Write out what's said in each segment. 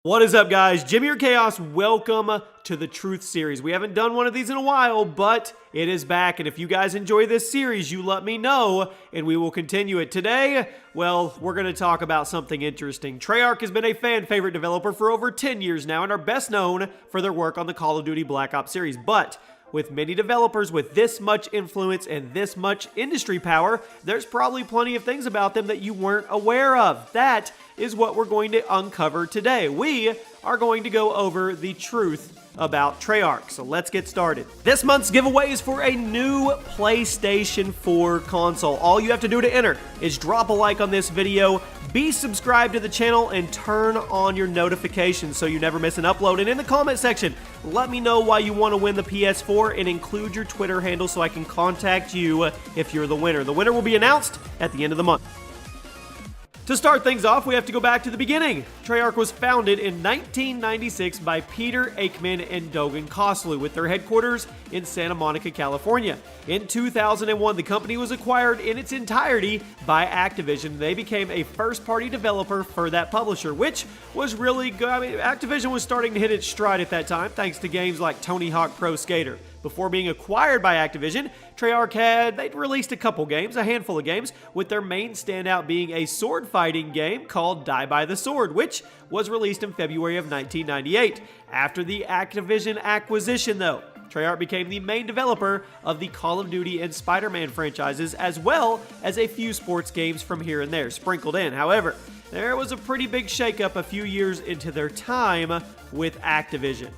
What is up, guys? Jimmy or Chaos, welcome to the Truth series. We haven't done one of these in a while, but it is back, and if you guys enjoy this series, you let me know, and we will continue it. Today, well, we're going to talk about something interesting. TREYARCH has been a fan-favorite developer for over 10 years now, and are best known for their work on the Call of Duty Black Ops series, but with many developers with this much influence and this much industry power, there's probably plenty of things about them that you weren't aware of. That is what we're going to uncover today. We are going to go over the truth about TREYARCH. So let's get started. This month's giveaway is for a new PlayStation 4 console. All you have to do to enter is drop a like on this video, be subscribed to the channel, and turn on your notifications so you never miss an upload. And in the comment section, let me know why you want to win the PS4 and include your Twitter handle so I can contact you if you're the winner. The winner will be announced at the end of the month. To start things off, we have to go back to the beginning. TREYARCH was founded in 1996 by Peter Aikman and Dogan Koslu, with their headquarters in Santa Monica, California. In 2001, the company was acquired in its entirety by Activision. They became a first-party developer for that publisher, which was really good. I mean, Activision was starting to hit its stride at that time, thanks to games like Tony Hawk Pro Skater. Before being acquired by Activision, TREYARCH they'd released a couple games, a handful of games, with their main standout being a sword fighting game called Die by the Sword, which was released in February of 1998. After the Activision acquisition, though, TREYARCH became the main developer of the Call of Duty and Spider-Man franchises, as well as a few sports games from here and there sprinkled in. However, there was a pretty big shakeup a few years into their time with Activision.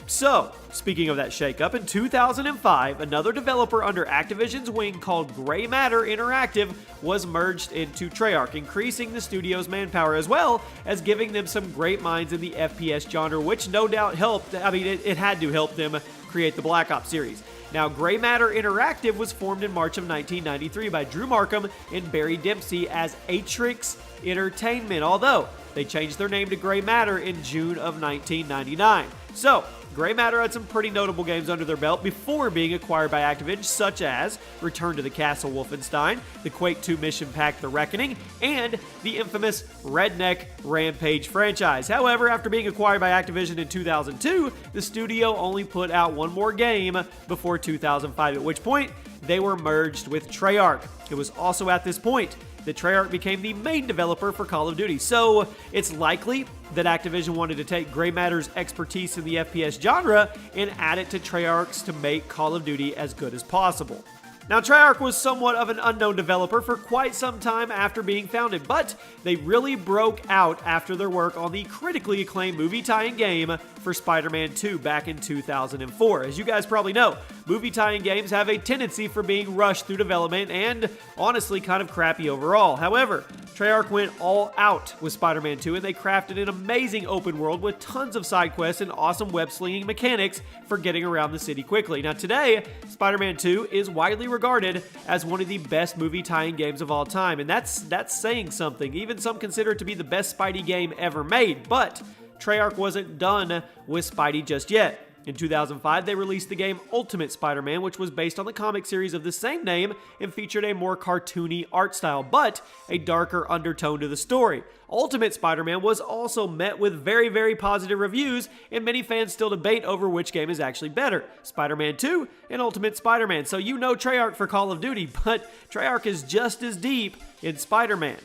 So, speaking of that shakeup, in 2005, another developer under Activision's wing called Grey Matter Interactive was merged into TREYARCH, increasing the studio's manpower as well as giving them some great minds in the FPS genre, which no doubt helped. I mean, it had to help them create the Black Ops series. Now, Grey Matter Interactive was formed in March of 1993 by Drew Markham and Barry Dempsey as Atrix Entertainment, although they changed their name to Grey Matter in June of 1999. So, Grey Matter had some pretty notable games under their belt before being acquired by Activision, such as Return to the Castle Wolfenstein, the Quake 2 mission pack The Reckoning, and the infamous Redneck Rampage franchise. However, after being acquired by Activision in 2002, the studio only put out one more game before 2005, at which point they were merged with TREYARCH. It was also at this point that TREYARCH became the main developer for Call of Duty. So it's likely that Activision wanted to take Grey Matter's expertise in the FPS genre and add it to TREYARCH's to make Call of Duty as good as possible. Now, TREYARCH was somewhat of an unknown developer for quite some time after being founded, but they really broke out after their work on the critically acclaimed movie tie-in game for Spider-Man 2 back in 2004. As you guys probably know, movie tie-in games have a tendency for being rushed through development and honestly kind of crappy overall. However, TREYARCH went all out with Spider-Man 2, and they crafted an amazing open world with tons of side quests and awesome web-slinging mechanics for getting around the city quickly. Now, today, Spider-Man 2 is widely regarded as one of the best movie tie-in games of all time, and that's saying something. Even some consider it to be the best Spidey game ever made, but TREYARCH wasn't done with Spidey just yet. In 2005, they released the game Ultimate Spider-Man, which was based on the comic series of the same name and featured a more cartoony art style, but a darker undertone to the story. Ultimate Spider-Man was also met with very, very positive reviews, and many fans still debate over which game is actually better, Spider-Man 2 and Ultimate Spider-Man. So you know TREYARCH for Call of Duty, but TREYARCH is just as deep in Spider-Man.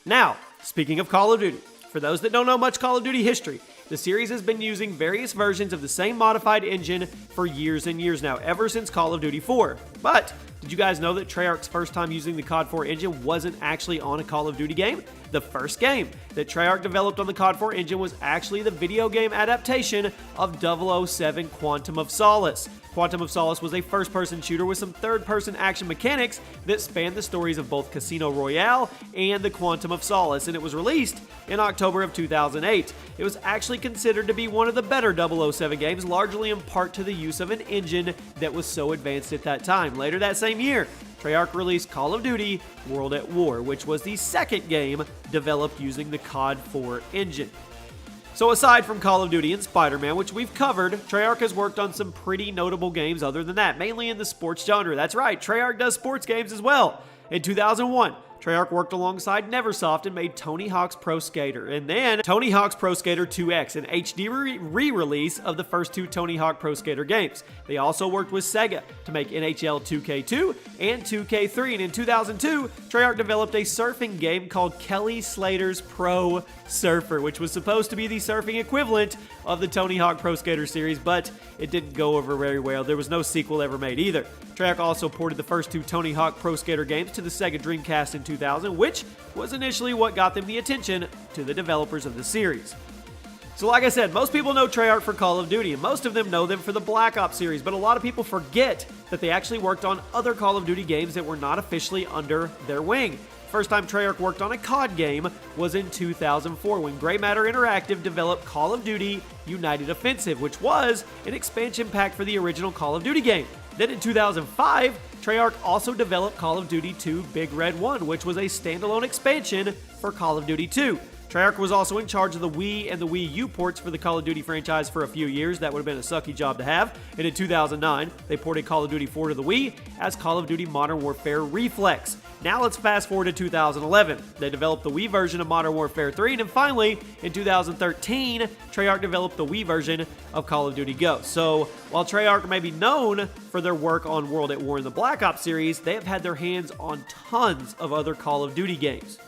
Now, speaking of Call of Duty, for those that don't know much Call of Duty history, the series has been using various versions of the same modified engine for years and years now, ever since Call of Duty 4. But did you guys know that TREYARCH's first time using the COD 4 engine wasn't actually on a Call of Duty game? The first game that TREYARCH developed on the COD 4 engine was actually the video game adaptation of 007 Quantum of Solace. Quantum of Solace was a first-person shooter with some third-person action mechanics that spanned the stories of both Casino Royale and the Quantum of Solace, and it was released in October of 2008. It was actually considered to be one of the better 007 games, largely in part to the use of an engine that was so advanced at that time. Later that same year, TREYARCH released Call of Duty World at War, which was the second game developed using the COD 4 engine. So aside from Call of Duty and Spider-Man, which we've covered, TREYARCH has worked on some pretty notable games other than that, mainly in the sports genre. That's right, TREYARCH does sports games as well. In 2001, Treyarch worked alongside Neversoft and made Tony Hawk's Pro Skater, and then Tony Hawk's Pro Skater 2X, an HD re-release of the first two Tony Hawk Pro Skater games. They also worked with Sega to make NHL 2K2 and 2K3, and in 2002, Treyarch developed a surfing game called Kelly Slater's Pro Surfer, which was supposed to be the surfing equivalent of the Tony Hawk Pro Skater series, but it didn't go over very well. There was no sequel ever made either. Treyarch also ported the first two Tony Hawk Pro Skater games to the Sega Dreamcast in 2000, which was initially what got them the attention to the developers of the series. So like I said, most people know Treyarch for Call of Duty, and most of them know them for the Black Ops series, but a lot of people forget that they actually worked on other Call of Duty games that were not officially under their wing. First time Treyarch worked on a COD game was in 2004 when Grey Matter Interactive developed Call of Duty United Offensive, which was an expansion pack for the original Call of Duty game. Then in 2005, Treyarch also developed Call of Duty 2 Big Red 1, which was a standalone expansion for Call of Duty 2. Treyarch was also in charge of the Wii and the Wii U ports for the Call of Duty franchise for a few years. That would have been a sucky job to have. And in 2009, they ported Call of Duty 4 to the Wii as Call of Duty Modern Warfare Reflex. Now let's fast forward to 2011. They developed the Wii version of Modern Warfare 3, and then finally, in 2013, Treyarch developed the Wii version of Call of Duty Ghosts. So, while Treyarch may be known for their work on World at War and the Black Ops series, they have had their hands on tons of other Call of Duty games.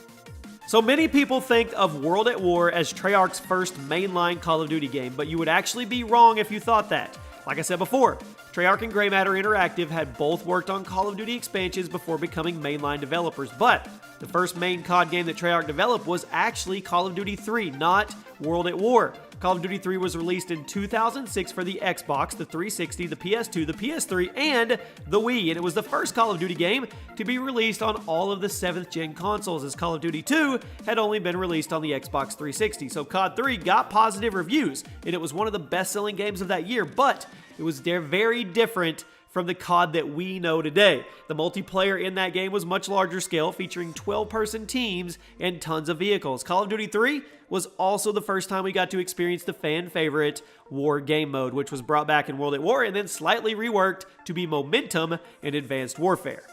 So many people think of World at War as Treyarch's first mainline Call of Duty game, but you would actually be wrong if you thought that. Like I said before, Treyarch and Grey Matter Interactive had both worked on Call of Duty expansions before becoming mainline developers, but the first main COD game that Treyarch developed was actually Call of Duty 3, not World at War. Call of Duty 3 was released in 2006 for the Xbox, the 360, the PS2, the PS3, and the Wii, and it was the first Call of Duty game to be released on all of the 7th gen consoles, as Call of Duty 2 had only been released on the Xbox 360. So COD 3 got positive reviews, and it was one of the best-selling games of that year, but it was very different from the COD that we know today. The multiplayer in that game was much larger scale, featuring 12-person teams and tons of vehicles. Call of Duty 3 was also the first time we got to experience the fan favorite War Game Mode, which was brought back in World at War and then slightly reworked to be Momentum in Advanced Warfare.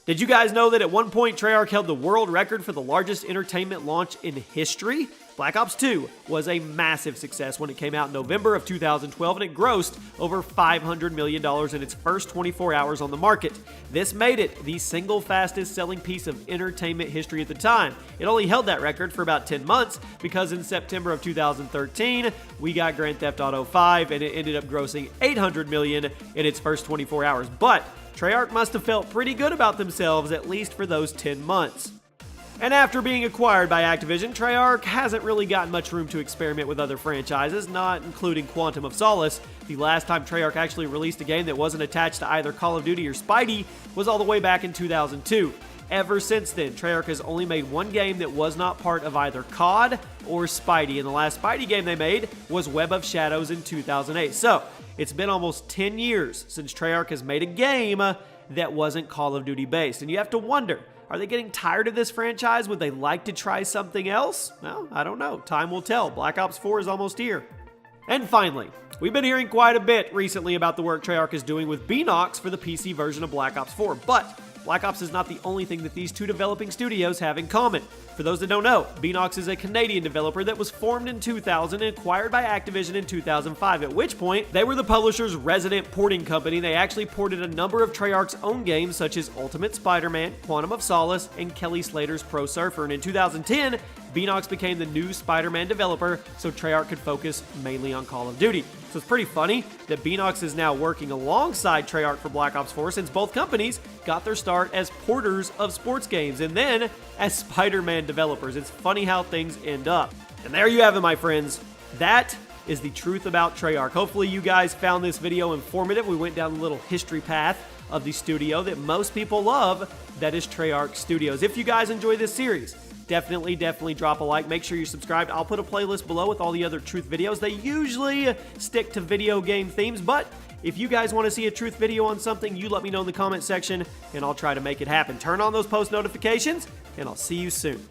Did you guys know that at one point Treyarch held the world record for the largest entertainment launch in history? Black Ops 2 was a massive success when it came out in November of 2012, and it grossed over $500 million in its first 24 hours on the market. This made it the single fastest selling piece of entertainment history at the time. It only held that record for about 10 months because in September of 2013, we got Grand Theft Auto 5 and it ended up grossing $800 million in its first 24 hours. But Treyarch must have felt pretty good about themselves, at least for those 10 months. And after being acquired by Activision, Treyarch hasn't really gotten much room to experiment with other franchises, not including Quantum of Solace. The last time Treyarch actually released a game that wasn't attached to either Call of Duty or Spidey was all the way back in 2002. Ever since then, Treyarch has only made one game that was not part of either COD or Spidey, and the last Spidey game they made was Web of Shadows in 2008. So, it's been almost 10 years since Treyarch has made a game that wasn't Call of Duty based, and you have to wonder, are they getting tired of this franchise? Would they like to try something else? Well, I don't know. Time will tell. Black Ops 4 is almost here. And finally, we've been hearing quite a bit recently about the work Treyarch is doing with Beenox for the PC version of Black Ops 4, but Black Ops is not the only thing that these two developing studios have in common. For those that don't know, Beenox is a Canadian developer that was formed in 2000 and acquired by Activision in 2005, at which point they were the publisher's resident porting company. They actually ported a number of Treyarch's own games such as Ultimate Spider-Man, Quantum of Solace, and Kelly Slater's Pro Surfer, and in 2010, Beenox became the new Spider-Man developer so Treyarch could focus mainly on Call of Duty. So it's pretty funny that Beenox is now working alongside Treyarch for Black Ops 4 since both companies got their start as porters of sports games and then as Spider-Man developers. It's funny how things end up. And there you have it, my friends. That is the truth about Treyarch. Hopefully you guys found this video informative. We went down a little history path of the studio that most people love, that is Treyarch Studios. If you guys enjoy this series, definitely drop a like. Make sure you're subscribed. I'll put a playlist below with all the other truth videos. They usually stick to video game themes, but if you guys want to see a truth video on something, you let me know in the comment section, and I'll try to make it happen. Turn on those post notifications, and I'll see you soon.